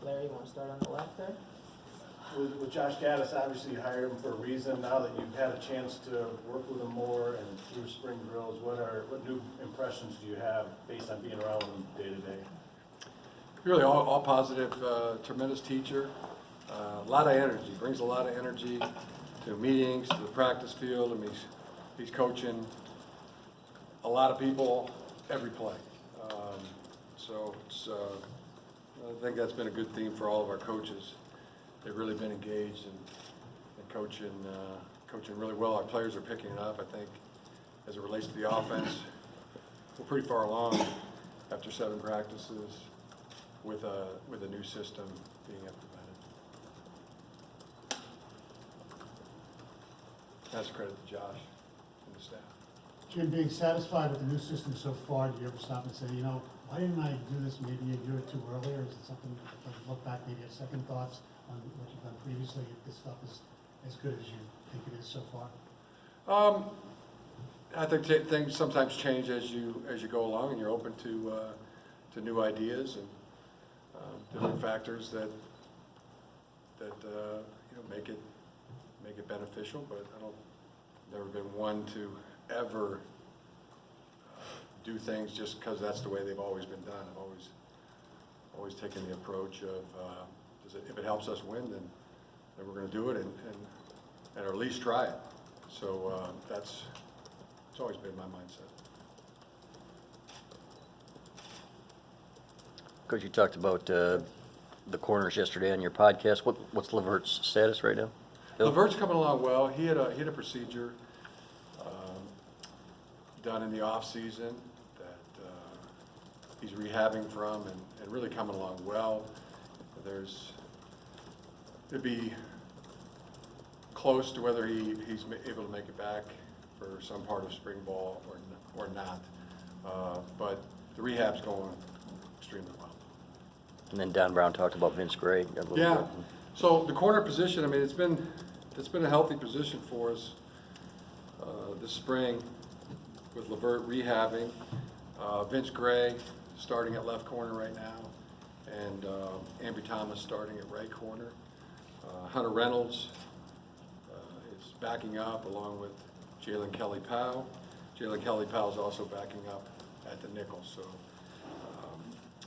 Larry, you want to start on the left there? With Josh Gaddis, obviously you hired him for a reason. Now that you've had a chance to work with him more and through spring drills, what new impressions do you have based on being around him day to day? Really all positive, tremendous teacher, a lot of energy, brings a lot of energy to meetings, to the practice field. I mean, he's coaching a lot of people every play. So it's, I think that's been a good theme for all of our coaches. They've really been engaged and coaching really well. Our players are picking it up. I think as it relates to the offense, we're pretty far along after 7 practices with a new system being implemented. That's a credit to Josh and the staff. Jim, being satisfied with the new system so far, do you ever stop and say, you know, why didn't I do this maybe a year or two earlier? Is it something, like look back, maybe have second thoughts on what you've done previously, if this stuff is as good as you think it is so far? I think things sometimes change as you go along, and you're open to new ideas and different factors that make it beneficial. But I don't never been one to ever do things just because that's the way they've always been done. I've always taken the approach of if it helps us win, then we're going to do it and or at least try it. So it's always been my mindset. Coach, you talked about the corners yesterday on your podcast. What's Levert's status right now? Levert's coming along well. He had a procedure done in the off season that he's rehabbing from and really coming along well. It'd be close to whether he's able to make it back for some part of spring ball or not. But the rehab's going extremely well. And then Don Brown talked about Vince Gray. Yeah. So the corner position, I mean, it's been a healthy position for us this spring with Levert rehabbing, Vince Gray starting at left corner right now, and Ambry Thomas starting at right corner. Hunter Reynolds is backing up along with Jalen Kelly-Powell. Jalen Kelly-Powell is also backing up at the nickel. So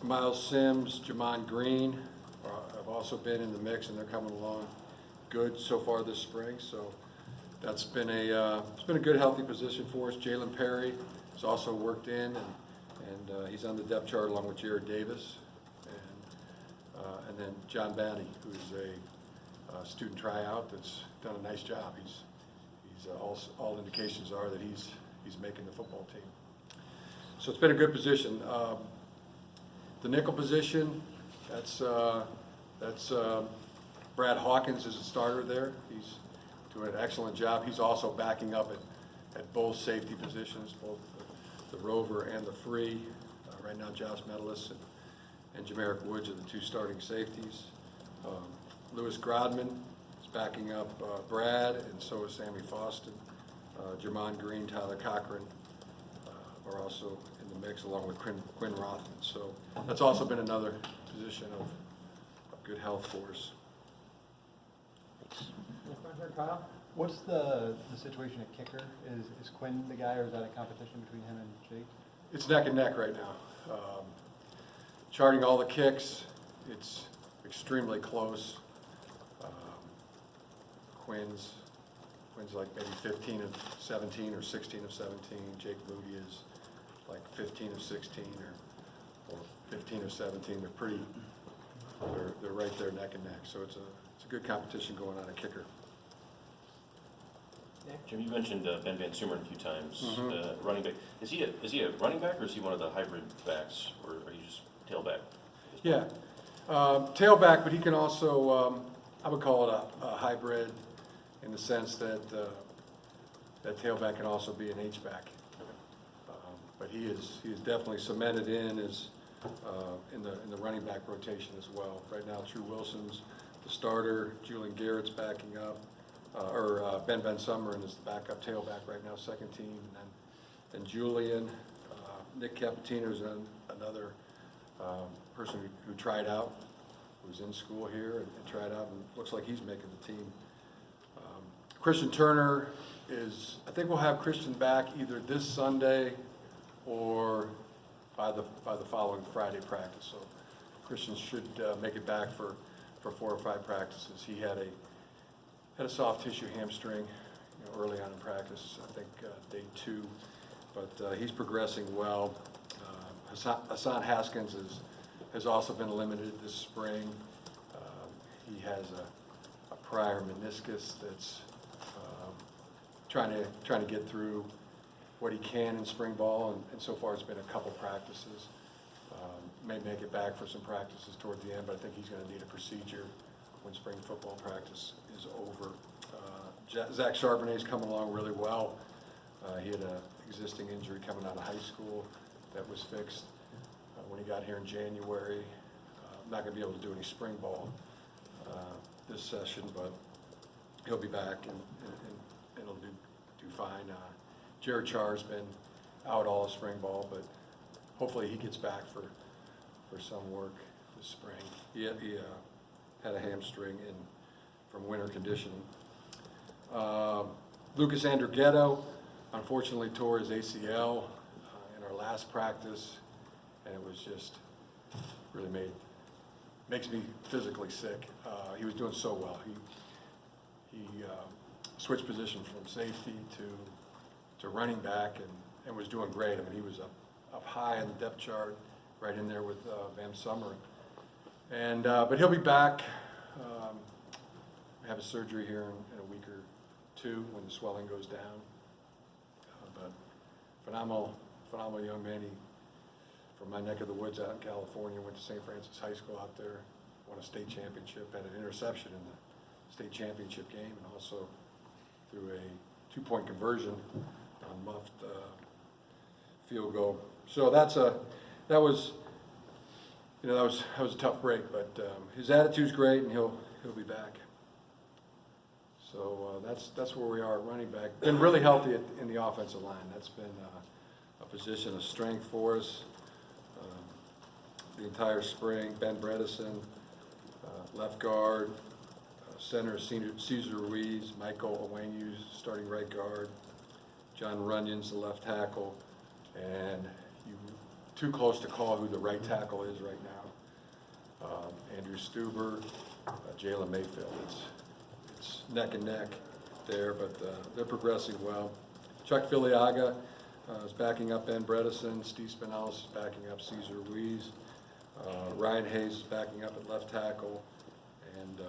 Miles Sims, Jamon Green have also been in the mix, and they're coming along good so far this spring. So that's been it's been a good, healthy position for us. Jalen Perry has also worked in, and he's on the depth chart along with Jared Davis, and then John Batty, who's a student tryout that's done a nice job. He's all indications are that he's making the football team. So it's been a good position. The nickel position, that's Brad Hawkins is a starter there. He's doing an excellent job. He's also backing up at both safety positions, both the rover and the free. Right now, Josh Medalis and Jamarick Woods are the 2 starting safeties. Lewis Grodman is backing up Brad, and so is Sammy Foston. Jamon Green, Tyler Cochran are also in the mix, along with Quinn Rothman. So that's also been another position of good health for us. Kyle? What's the situation at kicker? Is Quinn the guy, or is that a competition between him and Jake? It's neck and neck right now. Charting all the kicks, it's extremely close. Quinn's like maybe 15 of 17 or 16 of 17. Jake Moody is like 15 of 16 or 15 of 17. They're right there neck and neck. So it's a good competition going on at kicker. Jim, you mentioned Ben Van Sumeren a few times, Mm-hmm. running back. Is he a running back, or is he one of the hybrid backs, or are you just tailback? Yeah, tailback, but he can also, I would call it a hybrid in the sense that that tailback can also be an H-back. But he is definitely cemented in as in the running back rotation as well. Right now, True Wilson's the starter. Julian Garrett's backing up. Ben Van Sumeren is the backup tailback right now, second team, and then Julian, Nick Capitino is another person who tried out, who's in school here and tried out, and looks like he's making the team. Christian Turner I think we'll have Christian back either this Sunday or by the following Friday practice. So Christian should make it back for 4 or 5 practices. He had a soft tissue hamstring, early on in practice, I think day 2, but he's progressing well. Hassan Haskins has also been limited this spring. He has a prior meniscus that's trying to get through what he can in spring ball, and so far it's been a couple practices. May make it back for some practices toward the end, but I think he's going to need a procedure when spring football practice is over. Zach Charbonnet's coming along really well. He had an existing injury coming out of high school that was fixed when he got here in January. Not going to be able to do any spring ball this session, but he'll be back and it'll do fine. Jared Char's been out all of spring ball, but hopefully he gets back for some work this spring. He had a hamstring from winter conditioning. Lucas Andrighetto unfortunately tore his ACL in our last practice, and it was just really makes me physically sick. He was doing so well. He switched position from safety to running back and was doing great. I mean, he was up high in the depth chart, right in there with Van Summer. And but he'll be back. Have a surgery here in a week or 2 when the swelling goes down. But phenomenal young man. He, from my neck of the woods out in California, went to St. Francis High School out there, won a state championship, had an interception in the state championship game, and also threw a 2-point conversion on muffed field goal. So that was a tough break, but his attitude's great, and he'll be back. So that's where we are at running back. Been really healthy in the offensive line. That's been a position of strength for us the entire spring. Ben Bredesen, left guard, center Cesar Ruiz, Michael Owenu starting right guard, John Runyon's the left tackle, and too close to call who the right tackle is right now. Andrew Stuber, Jalen Mayfield. It's neck and neck there, but they're progressing well. Chuck Filiaga is backing up Ben Bredesen. Steve Spinalis is backing up Cesar Ruiz. Ryan Hayes is backing up at left tackle, and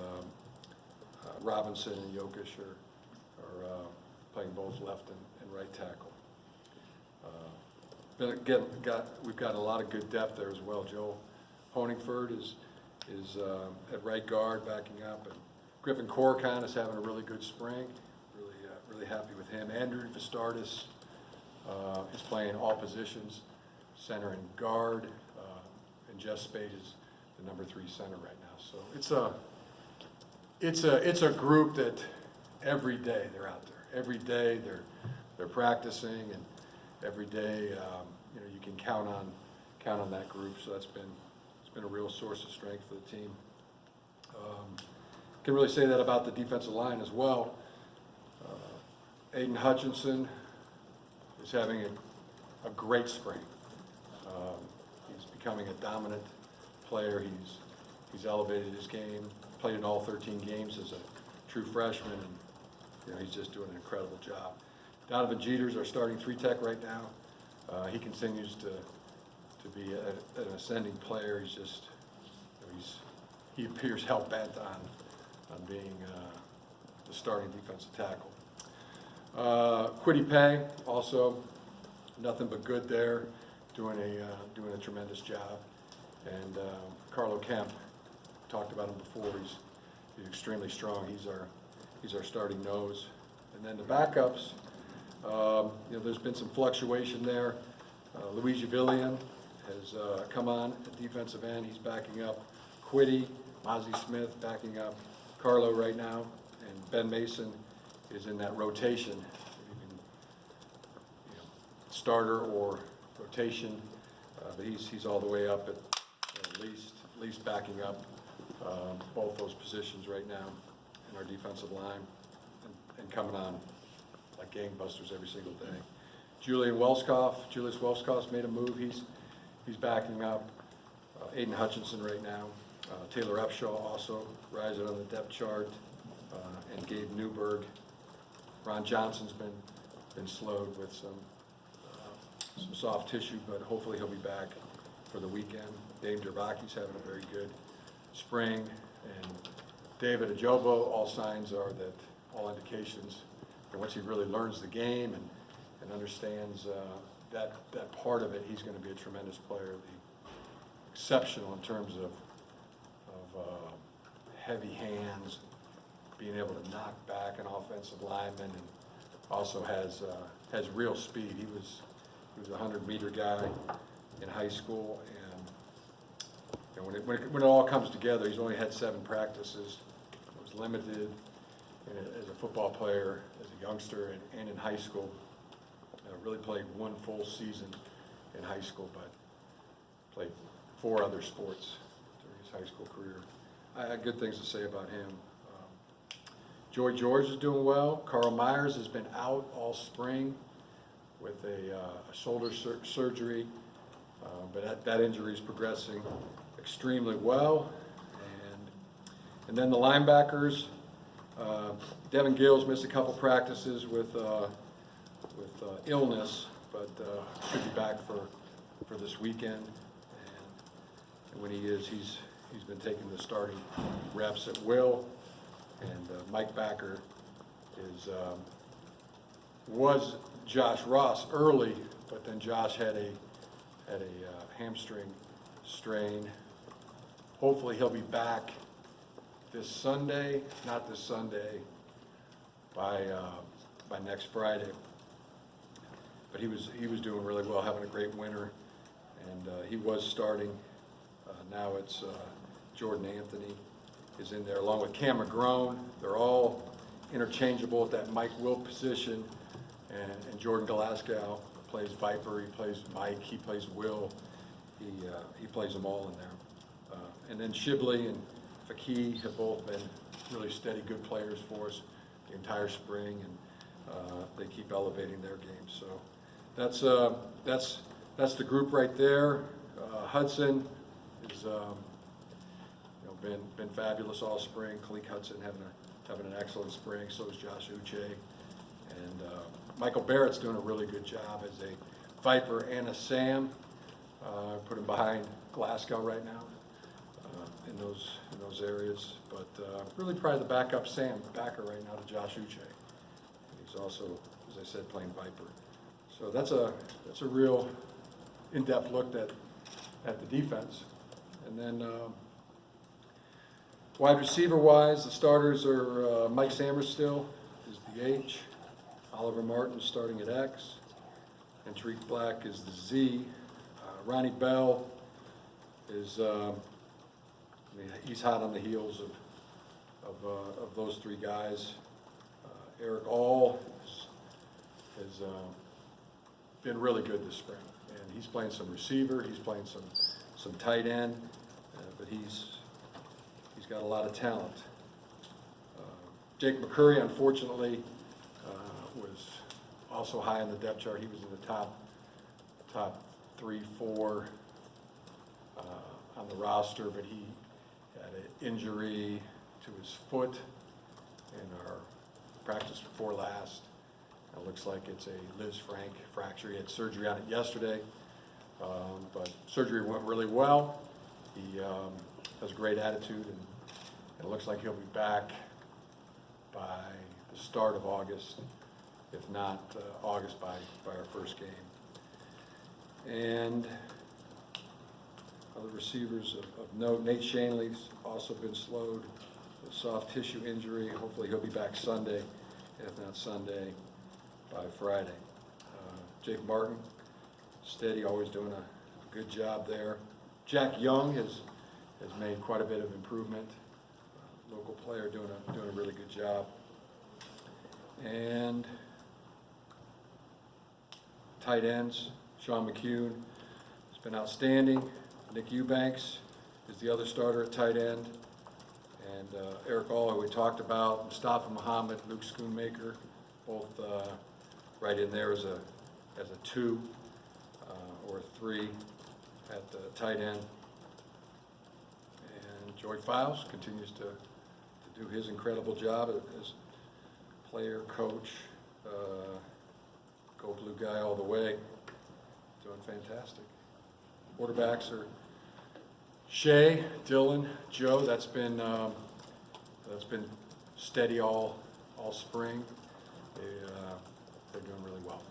Robinson and Jokic are playing both left and right tackle. We've got a lot of good depth there as well. Joe Honingford is at right guard backing up, and Griffin Corcoran is having a really good spring. Really happy with him. Andrew Vistardis is playing all positions, center and guard, and Jeff Spade is the number 3 center right now. So it's a group that every day they're out there. Every day they're practicing, and every day you can count on that group. So it's been a real source of strength for the team. Can really say that about the defensive line as well. Aiden Hutchinson is having a great spring. He's becoming a dominant player. He's elevated his game, played in all 13 games as a true freshman, and he's just doing an incredible job. Donovan Jeter's our starting 3-tech right now. He continues to be an ascending player. He appears hell-bent on being the starting defensive tackle. Quiddy Pay, also nothing but good there, doing a tremendous job. And Carlo Kemp, talked about him before. He's extremely strong. He's our starting nose. And then the backups, there's been some fluctuation there. Luigi Villian has come on at defensive end. He's backing up Quiddy. Mozzie Smith backing up Carlo right now, and Ben Mason is in that rotation, starter or rotation, but he's all the way up at least backing up both those positions right now in our defensive line and coming on like gangbusters every single day. Julius Welskoff's made a move. He's backing up Aiden Hutchinson right now. Taylor Upshaw also rising on the depth chart, and Gabe Newberg. Ron Johnson's been slowed with some soft tissue, but hopefully he'll be back for the weekend. Dave Derbaki's having a very good spring, and David Ajobo, all signs are that, all indications, and once he really learns the game and understands that part of it, he's going to be a tremendous player. Exceptional in terms of heavy hands, being able to knock back an offensive lineman, and also has real speed. He was a 100-meter guy in high school, and when it all comes together, he's only had 7 practices. Was limited as a football player, as a youngster, and in high school. Really played 1 full season in high school, but played 4 other sports during his high school career. I had good things to say about him. Joy George is doing well. Carl Myers has been out all spring with a shoulder surgery, but that injury is progressing extremely well. And then the linebackers, Devin Gills missed a couple practices with illness, but should be back for this weekend. And when he is, he's been taking the starting reps at will. And Mike Backer was Josh Ross early, but then Josh had a hamstring strain. Hopefully he'll be back this Sunday, not this Sunday, by next Friday. But he was doing really well, having a great winter, and he was starting. Now it's Jordan Anthony is in there along with Cam McGrone. They're all interchangeable at that Mike Will position, and Jordan Glasgow plays Viper. He plays Mike. He plays Will. He plays them all in there. And then Shibley and Fakih have both been really steady, good players for us the entire spring, and they keep elevating their games. So that's the group right there. Hudson is been fabulous all spring. Kalik Hudson having an excellent spring. So is Josh Uche, and Michael Barrett's doing a really good job as a Viper and a Sam. Put him behind Glasgow right now in those areas, but really probably the backup Sam backer right now to Josh Uche. He's also, as I said, playing Viper. So that's a real in-depth look at the defense. And then wide receiver-wise, the starters are Mike Samerstill is the H, Oliver Martin starting at X, and Tariq Black is the Z. Ronnie Bell is he's hot on the heels of those 3 guys. Eric All has been really good this spring, and he's playing some receiver, he's playing some tight end, but he's got a lot of talent. Jake McCurry, unfortunately, was also high on the depth chart. He was in the top 3, 4 on the roster, but he had an injury to his foot in our practice before last. It looks like it's a Liz Frank fracture. He had surgery on it yesterday, but surgery went really well. He has a great attitude, and it looks like he'll be back by the start of August, if not August by our first game. And other receivers of note, Nate Shanley's also been slowed with soft tissue injury. Hopefully he'll be back Sunday, if not Sunday, by Friday. Jake Martin, steady, always doing a good job there. Jack Young has made quite a bit of improvement. Local player doing a really good job. And tight ends, Sean McCune has been outstanding. Nick Eubanks is the other starter at tight end. And Eric Aller, we talked about, Mustafa Muhammad, Luke Schoonmaker, both right in there as a 2 or a 3 at the tight end. And Joey Files continues to do his incredible job as player, coach, go blue guy all the way, doing fantastic. Quarterbacks are Shea, Dylan, Joe. That's been steady all spring. They're doing really well.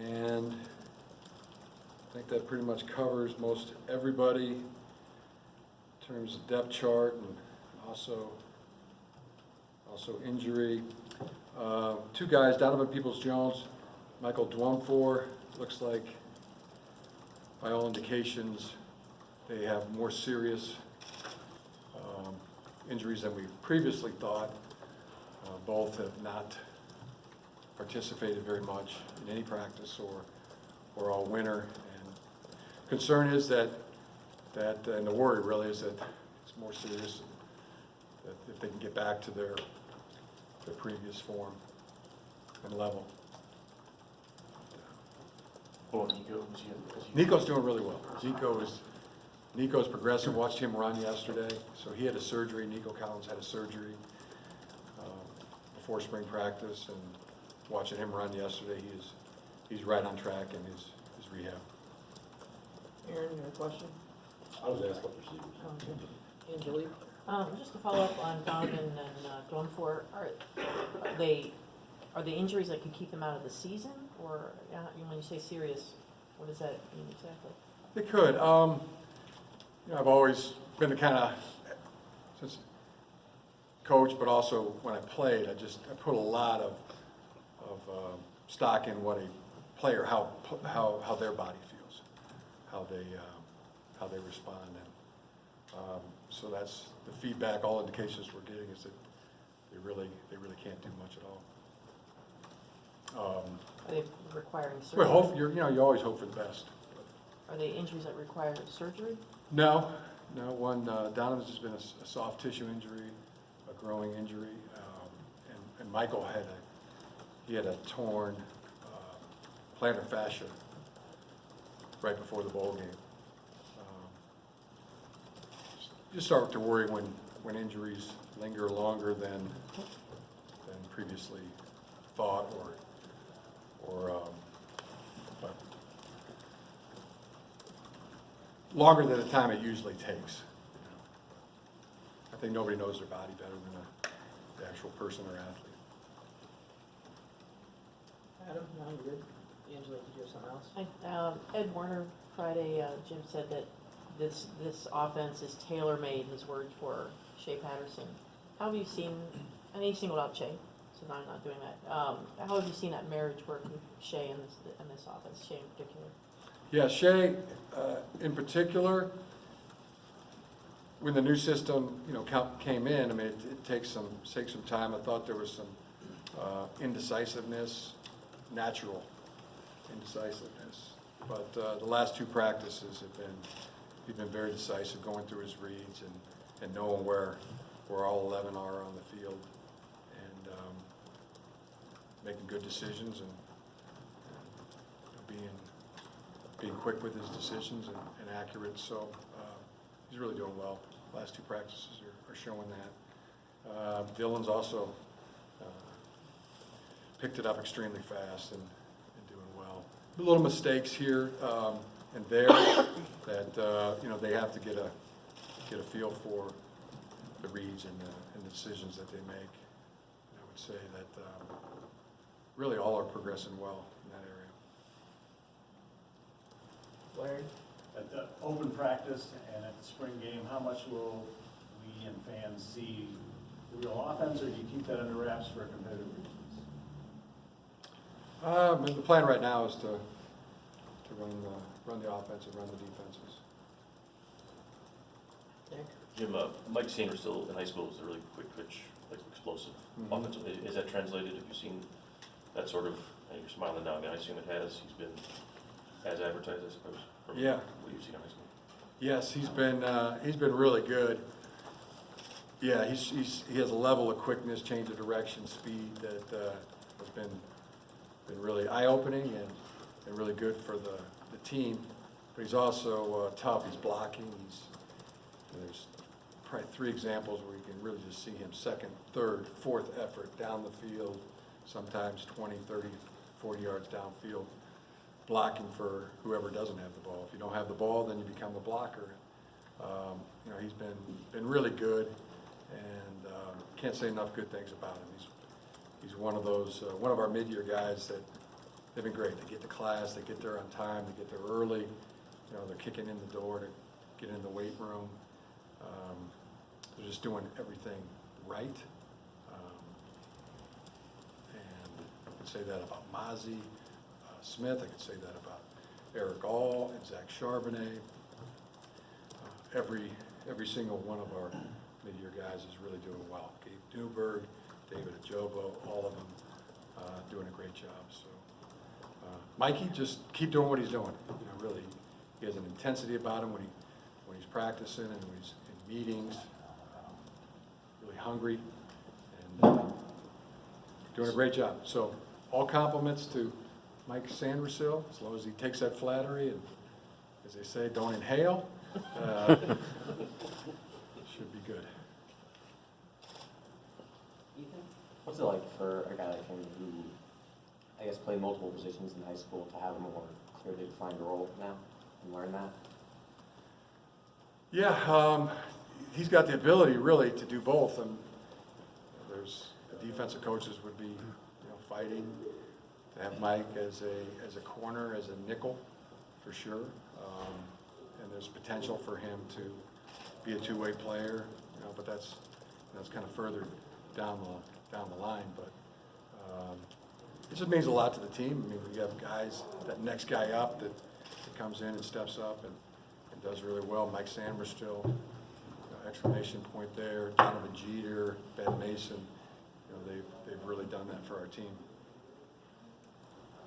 And I think that pretty much covers most everybody in terms of depth chart and also injury. 2 guys, Donovan Peoples-Jones, Michael Dwumfor, looks like by all indications they have more serious injuries than we previously thought. Both have not participated very much in any practice or all winter. And concern is that and the worry really is that it's more serious, that if they can get back to their previous form and level. Oh, Nico, Nico's doing really well. Nico's progressive. Watched him run yesterday. So he had a surgery. Nico Collins had a surgery before spring practice, and watching him run yesterday, he's right on track in his rehab. Aaron, you have a question? I was asked about receivers. Okay. Angelique? Just to follow up on Donovan and Dwumfor, are the injuries that could keep them out of the season? Or when you say serious, what does that mean exactly? They could. I've always been the kind of, since coach, but also when I played, I put a lot of stock in what a player, how their body feels, how they respond, and so that's the feedback. All indications we're getting is that they really can't do much at all. Are they requiring surgery? Well, you always hope for the best. Are they injuries that require surgery? No. One Donovan's just been a soft tissue injury, a growing injury, and Michael had a torn plantar fascia right before the bowl game. You start to worry when injuries linger longer than previously thought, but longer than the time it usually takes. I think nobody knows their body better than the actual person or athlete. Adam, no, you good? Angelique, did you have something else? Hi, Ed Warner, Friday, Jim said that this offense is tailor-made, his words for Shea Patterson. How have you seen, and he singled out Shea, so I'm not doing that. How have you seen that marriage work with Shea in this offense, Shea in particular? Yeah, Shea in particular, when the new system came in, I mean, it takes some time. I thought there was some indecisiveness, natural indecisiveness, but the last 2 practices he's been very decisive, going through his reads and knowing where all 11 are on the field, and making good decisions and being quick with his decisions and accurate. So he's really doing well. Last 2 practices are showing that. Dylan's also picked it up extremely fast and doing well. Little mistakes here and there that they have to get a feel for the reads and the decisions that they make. I would say that really all are progressing well in that area. Larry? At the open practice and at the spring game, how much will we and fans see the real offense, or do you keep that under wraps for competitive reasons? The plan right now is to run the offense and run the defenses. Nick? Jim, Mike Sanders still in high school was a really quick twitch, like explosive offensive. Is that translated? Have you seen that sort of, and you're smiling now, I mean, I assume it has. He's been as advertised, I suppose, from Yeah. what you've seen in high school. Yes, he's been really good. Yeah, he has a level of quickness, change of direction, speed that has been really eye-opening and really good for the team. But he's also tough. He's blocking. There's probably 3 examples where you can really just see him second, third, fourth effort down the field, sometimes 20, 30, 40 yards downfield, blocking for whoever doesn't have the ball. If you don't have the ball, then you become a blocker. He's been really good, and can't say enough good things about him. He's one of those, one of our mid-year guys that they've been great. They get to class, they get there on time, they get there early. They're kicking in the door to get in the weight room. They're just doing everything right. And I could say that about Mozzie Smith. I could say that about Eric All and Zach Charbonnet. Every single one of our mid-year guys is really doing well. Gabe Newberg, David Ajobo, all of them doing a great job. So, Mikey, just keep doing what he's doing. Really, he has an intensity about him when he's practicing and when he's in meetings. Really hungry and doing a great job. So, all compliments to Mike Sandersill, as long as he takes that flattery and, as they say, don't inhale. Should be good. Ethan? What's it like for a guy like him who, I guess, played multiple positions in high school to have a more clearly defined role now and learn that? Yeah, he's got the ability really to do both. And there's the defensive coaches would be, fighting to have Mike as a corner, as a nickel, for sure. And there's potential for him to be a two-way player, but that's kind of further down the line. But it just means a lot to the team. I mean, we have guys, that next guy up that comes in and steps up and does really well. Mike Sanders still, exclamation point there. Donovan Jeter, Ben Mason, they've really done that for our team.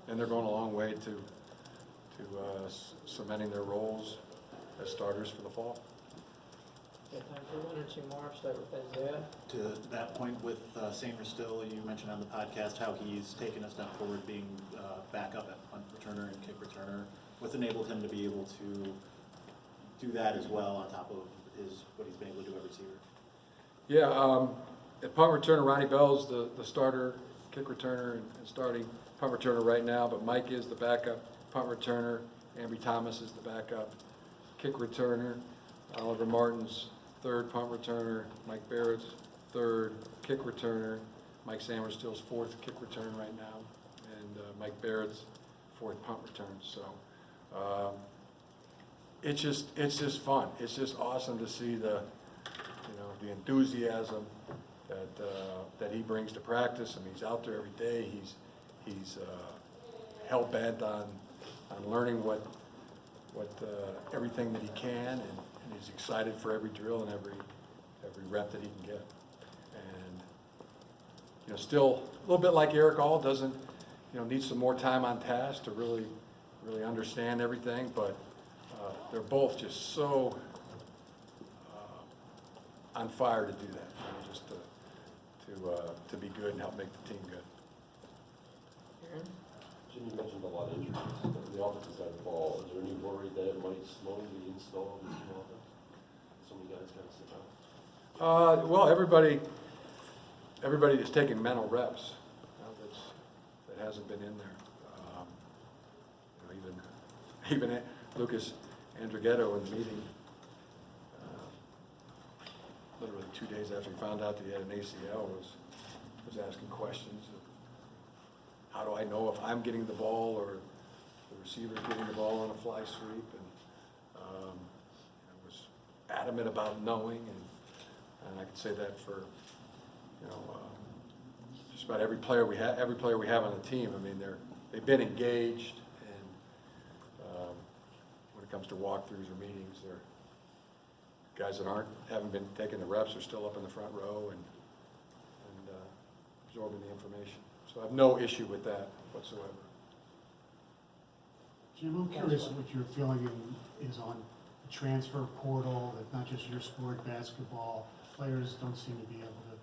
And they're going a long way to cementing their roles as starters for the fall. Got time for 1 or 2 more. Start with Isaiah. To that point with Sanders still, you mentioned on the podcast how he's taken a step forward being backup at punt returner and kick returner. What's enabled him to be able to do that as well on top of what he's been able to do at receiver? Yeah, at punt returner, Ronnie Bell's the starter kick returner and starting punt returner right now, but Mike is the backup punt returner. Ambry Thomas is the backup kick returner. Oliver Martin's third punt returner. Mike Barrett's third kick returner. Mike Samerstill's fourth kick return right now, and Mike Barrett's fourth punt return. So it's just fun. It's just awesome to see the enthusiasm that he brings to practice. I mean, he's out there every day. He's hell bent on learning what everything that he can, and he's excited for every drill and every rep that he can get. And still a little bit like Eric All, doesn't need some more time on task to really understand everything, but they're both just so on fire to do that, just to be good and help make the team good. Aaron? Jim, you mentioned a lot of injuries on the offensive side of the ball. Is there any worry that it might slow the install of this new offense? So many guys kind of sit out. Well, everybody that's taking mental reps that hasn't been in there. Even Lucas Andrighetto in the meeting, literally 2 days after he found out that he had an ACL, was asking questions of, how do I know if I'm getting the ball or the receiver's getting the ball on a fly sweep? And was adamant about knowing, and I could say that for just about every player we have on the team. I mean, they've been engaged, and when it comes to walkthroughs or meetings, they're guys that haven't been taking the reps are still up in the front row and absorbing the information. So I have no issue with that whatsoever. Jim, I'm curious what your feeling is on transfer portal, that not just your sport, basketball, players don't seem to be able to,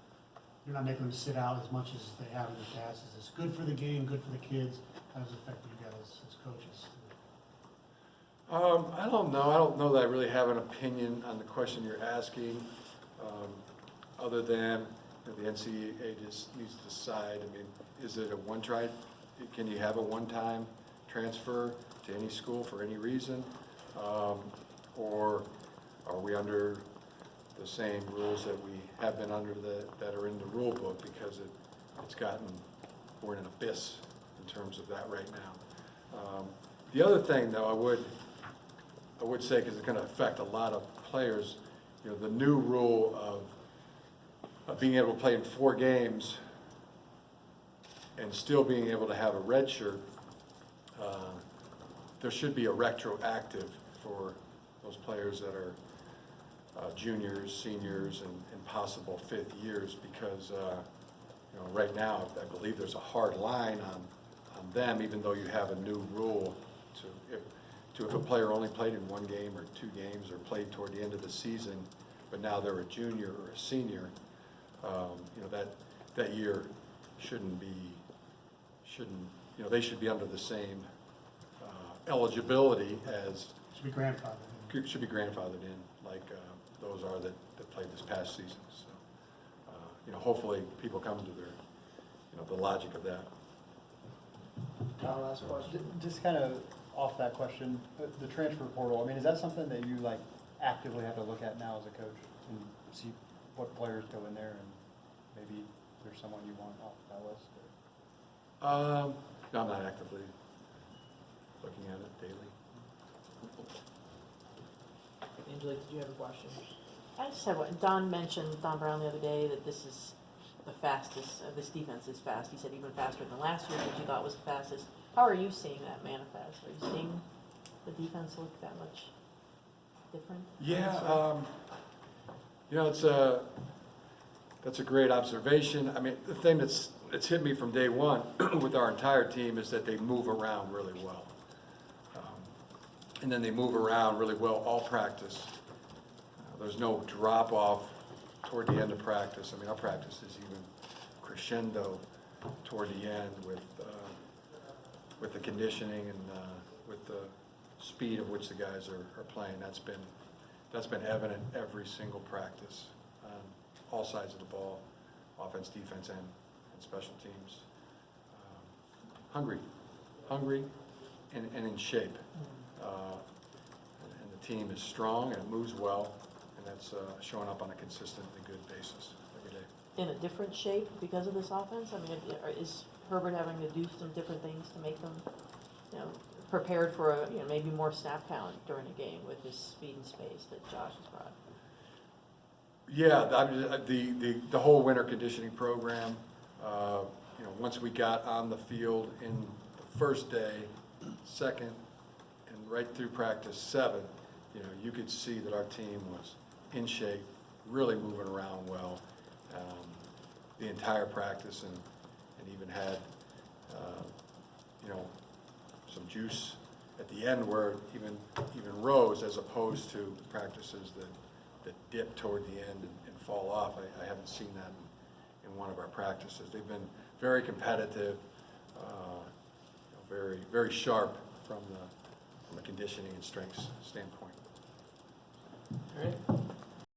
you're not making them sit out as much as they have in the past. Is this good for the game, good for the kids? How does it affect you guys as coaches? I don't know. I don't know that I really have an opinion on the question you're asking, other than the NCAA just needs to decide. I mean, is it a one-try? Can you have a one-time transfer to any school for any reason? Or are we under the same rules that we have been under that are in the rule book, because it's gotten, we're in an abyss in terms of that right now. The other thing, though, I would say, because it's going to affect a lot of players, the new rule of being able to play in 4 games and still being able to have a red shirt, there should be a retroactive for those players that are juniors, seniors, and possible 5th years, because right now, I believe there's a hard line on them, even though you have a new rule if a player only played in 1 game or 2 games, or played toward the end of the season, but now they're a junior or a senior, that year they should be under the same eligibility as Should be grandfathered in. should be grandfathered in, like those are that played this past season. So, hopefully people come to their, the logic of that. Kyle, last question. Just kind of off that question, the transfer portal, I mean, is that something that you like actively have to look at now as a coach and see what players go in there, and maybe there's someone you want off that list? Or? No, I'm not actively looking at it daily. Angelique, did you have a question? I just have one. Don Brown the other day, that this is the fastest, this defense is fast. He said even faster than last year, which you thought was the fastest. How are you seeing that manifest? Are you seeing the defense look that much different? Yeah, that's a great observation. I mean, the thing that's hit me from day one with our entire team is that they move around really well. And then they move around really well all practice. There's no drop off toward the end of practice. I mean, our practice is even crescendo toward the end with the conditioning and with the speed of which the guys are playing. That's been evident every single practice on all sides of the ball, offense, defense, and special teams. Hungry and in shape. And the team is strong and it moves well, and that's showing up on a consistently good basis every day. In a different shape because of this offense? I mean, is Herbert having to do some different things to make them, prepared for maybe more snap count during a game with this speed and space that Josh has brought? Yeah, the whole winter conditioning program. Once we got on the field in the first day, second, and right through practice 7, you could see that our team was in shape, really moving around well, the entire practice, and even had, some juice at the end where it even rose, as opposed to practices that dip toward the end and fall off. I haven't seen that in one of our practices. They've been very competitive, very, very sharp from the conditioning and strengths standpoint.